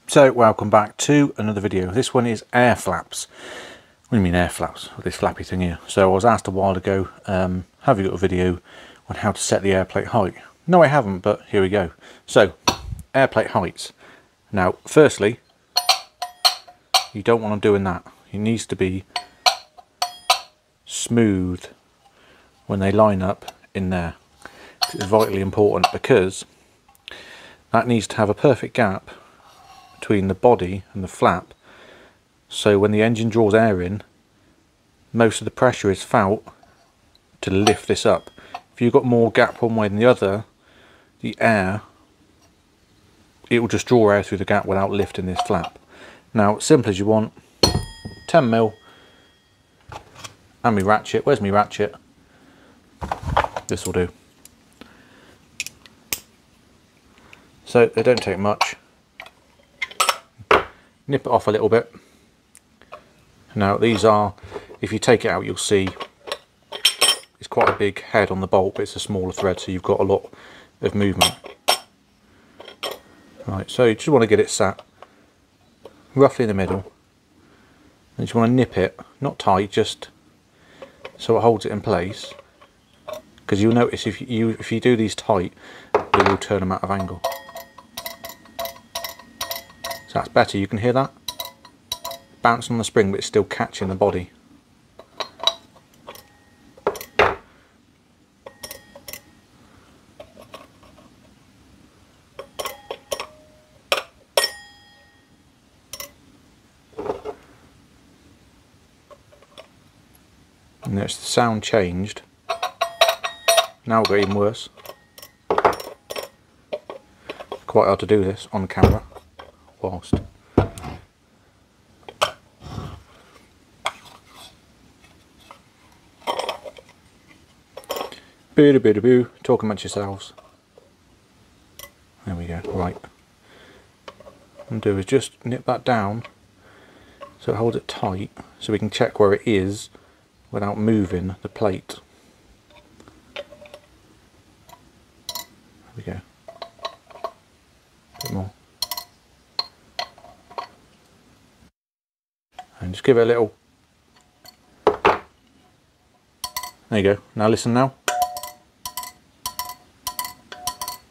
So welcome back to another video. This one is air flaps. What do you mean air flaps? With this flappy thing here. So I was asked a while ago, have you got a video on how to set the air plate height? No, I haven't, but here we go. So air plate heights. Now firstly, you don't want them doing that. It needs to be smooth when they line up in there. It's vitally important because that needs to have a perfect gap between the body and the flap, so when the engine draws air in, most of the pressure is felt to lift this up. If you've got more gap one way than the other, the air, it will just draw air through the gap without lifting this flap. Now, simple as you want, 10mm and my ratchet. Where's my ratchet? This will do. So they don't take much. Nip it off a little bit. Now these are, if you take it out, you'll see it's quite a big head on the bolt, but it's a smaller thread, so you've got a lot of movement. Right, so you just want to get it sat roughly in the middle, and you just want to nip it, not tight, just so it holds it in place. Because you'll notice if you do these tight, they will turn them out of angle. So that's better. You can hear that bouncing on the spring, but it's still catching the body. And notice the sound changed. Now it'll get even worse. Quite hard to do this on camera whilst. Boo-da-boo-da-boo, talk amongst yourselves. There we go, right. What I'm do is just nip that down so it holds it tight, so we can check where it is without moving the plate. There we go. A bit more. And just give it a little. There you go. Now listen now.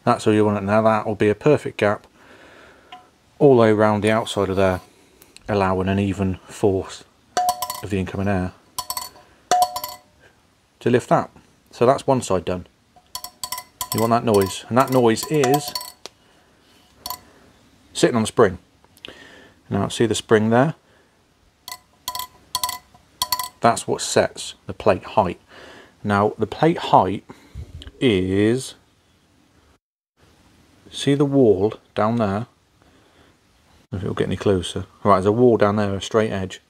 That's all you want it now. That will be a perfect gap all the way around the outside of there, allowing an even force of the incoming air to lift that. So that's one side done. You want that noise, and that noise is sitting on the spring. Now see the spring there? That's what sets the plate height. Now the plate height is, see the wall down there? If it'll get any closer. Right, there's a wall down there, a straight edge.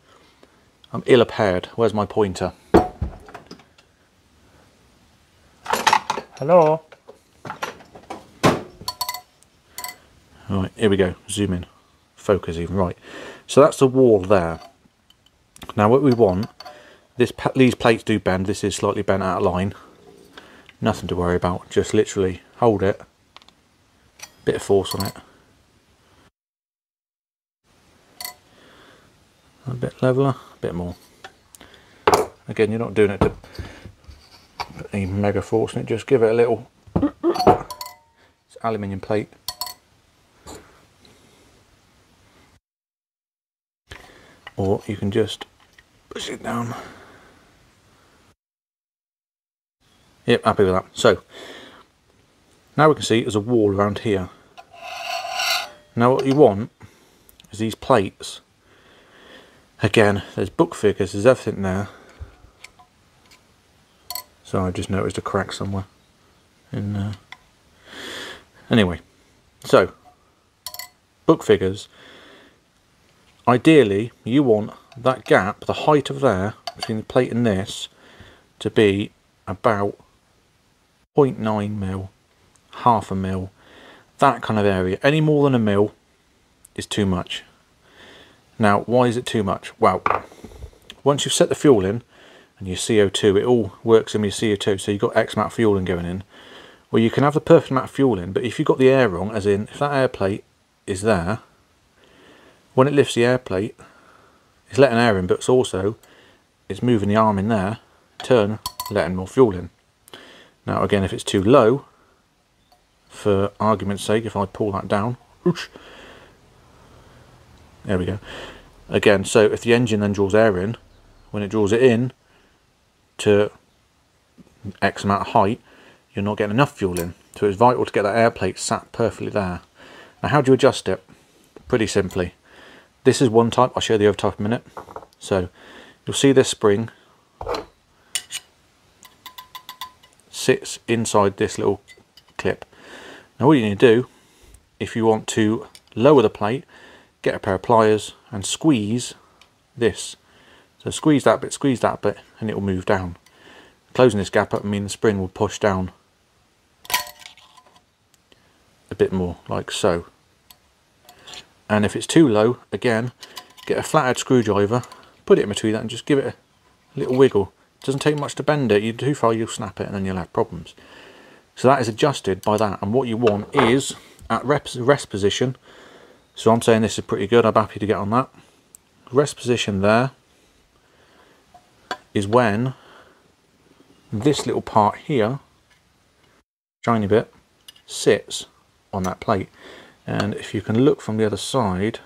I'm ill prepared. Where's my pointer? Hello? Right, here we go. Zoom in. Focus even. Right. So that's the wall there. Now what we want, these plates do bend. This is slightly bent out of line. Nothing to worry about. Just literally hold it. Bit of force on it. A bit leveler, a bit more. Again, you're not doing it to put any mega force in it, just give it a little. It's aluminium plate. Or you can just push it down. Yep, happy with that. So now we can see there's a wall around here. Now what you want is these plates. Again, there's book figures, there's everything there. So I just noticed a crack somewhere in there. Anyway, so book figures. Ideally, you want that gap, the height of there between the plate and this, to be about 0.9mm, half a mil, that kind of area. Any more than a mil is too much. Now, why is it too much? Well, once you've set the fuel in and your CO2, it all works in your CO2, so you've got X amount of fuel in going in. Well, you can have the perfect amount of fuel in, but if you've got the air wrong, as in if that air plate is there, when it lifts the air plate, it's letting air in, but it's moving the arm in there, turn, letting more fuel in. Now again, if it's too low, for argument's sake, if I pull that down, whoosh, there we go. Again, so if the engine then draws air in, when it draws it in to X amount of height, you're not getting enough fuel in. So it's vital to get that air plate sat perfectly there. Now how do you adjust it? Pretty simply. This is one type, I'll show you the other type in a minute. So you'll see this spring sits inside this little clip. Now what you need to do, if you want to lower the plate, get a pair of pliers and squeeze this. So squeeze that bit, and it will move down. Closing this gap up means the spring will push down a bit more, like so. And if it's too low, again, get a flathead screwdriver, put it in between that and just give it a little wiggle. It doesn't take much to bend it. You do too far, you'll snap it and then you'll have problems. So that is adjusted by that, and what you want is at rest position. So I'm saying this is pretty good, I'm happy to get on that. Rest position there is when this little part here, shiny bit, sits on that plate. And if you can look from the other side,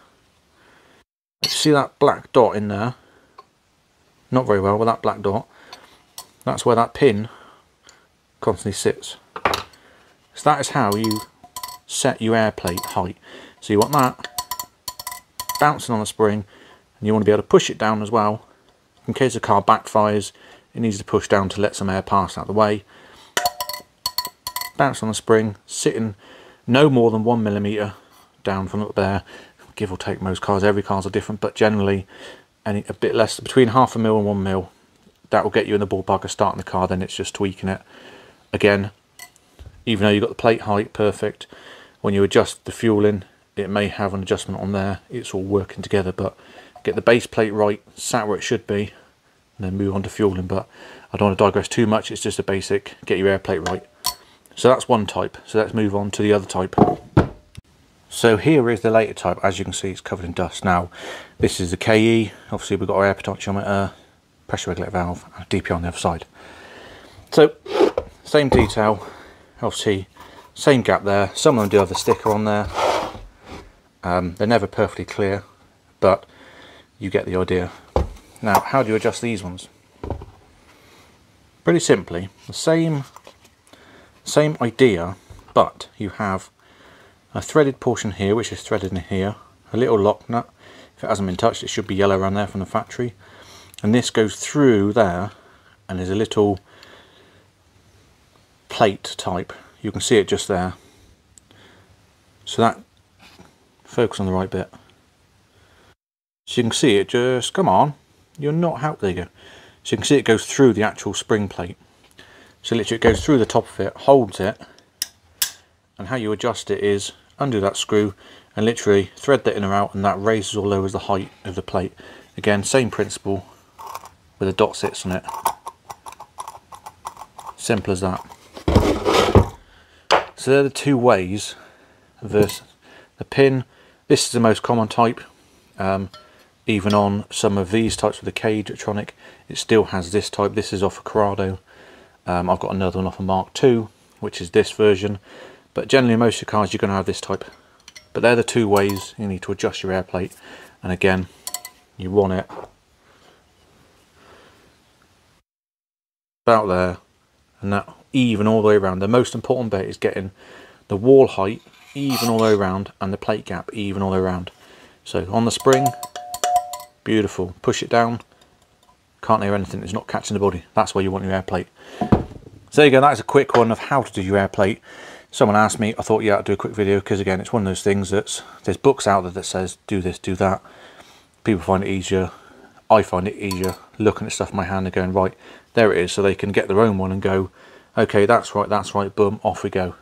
see that black dot in there? Not very well, but that black dot, that's where that pin constantly sits. So that is how you set your air plate height. So you want that bouncing on the spring, and you want to be able to push it down as well. In case the car backfires, it needs to push down to let some air pass out of the way. Bounce on the spring, sitting no more than 1mm down from up there, give or take. Most cars, every cars are different, but generally a bit less, between 0.5 mil and 1 mil. That will get you in the ballpark of starting the car, then it's just tweaking it. Again, even though you've got the plate height perfect, when you adjust the fuel in, it may have an adjustment on there. It's all working together, but get the base plate right, sat where it should be, and then move on to fueling. But I don't want to digress too much, it's just a basic, get your air plate right. So that's one type. So let's move on to the other type. So here is the later type. As you can see, it's covered in dust. Now this is the KE. Obviously we've got our air potentiometer, pressure regulator valve, and a DPI on the other side. So same detail, obviously same gap there. Some of them do have the sticker on there. They're never perfectly clear, but you get the idea. Now how do you adjust these ones? Pretty simply, the same idea, but you have a threaded portion here, which is threaded in here, a little lock nut. If it hasn't been touched, it should be yellow around there from the factory, and this goes through there, and there's a little plate type, you can see it just there. So that, focus on the right bit, so you can see it just, come on, you're not out, there you go. So you can see it goes through the actual spring plate. So literally it goes through the top of it, holds it, and how you adjust it is undo that screw and literally thread that in or out, and that raises or lowers the height of the plate. Again, same principle, where the dot sits on it. Simple as that. So they're the two ways. The pin, this is the most common type. Even on some of these types with the K-jetronic, it still has this type. This is off a Corrado. I've got another one off a Mark II, which is this version, but generally most of your cars you're going to have this type. But they're the two ways you need to adjust your air plate, and again, you want it about there, and that even all the way around. The most important bit is getting the wall height even all the way around, and the plate gap even all the way around. So on the spring, beautiful, push it down, can't hear anything, it's not catching the body. That's where you want your air plate. So there you go, that is a quick one of how to do your air plate. Someone asked me, I thought, yeah, I'd do a quick video, because again, it's one of those things that's, there's books out there that says do this, do that. People find it easier, I find it easier looking at stuff in my hand and going, right, there it is, so they can get their own one and go, okay, that's right, boom, off we go.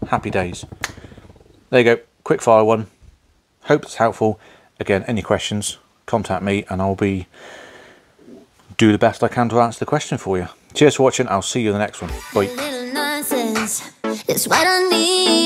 Happy days. There you go, quick fire one. Hope it's helpful. Again, any questions, contact me and I'll do the best I can to answer the question for you. Cheers for watching, I'll see you in the next one. Bye. It's what I need.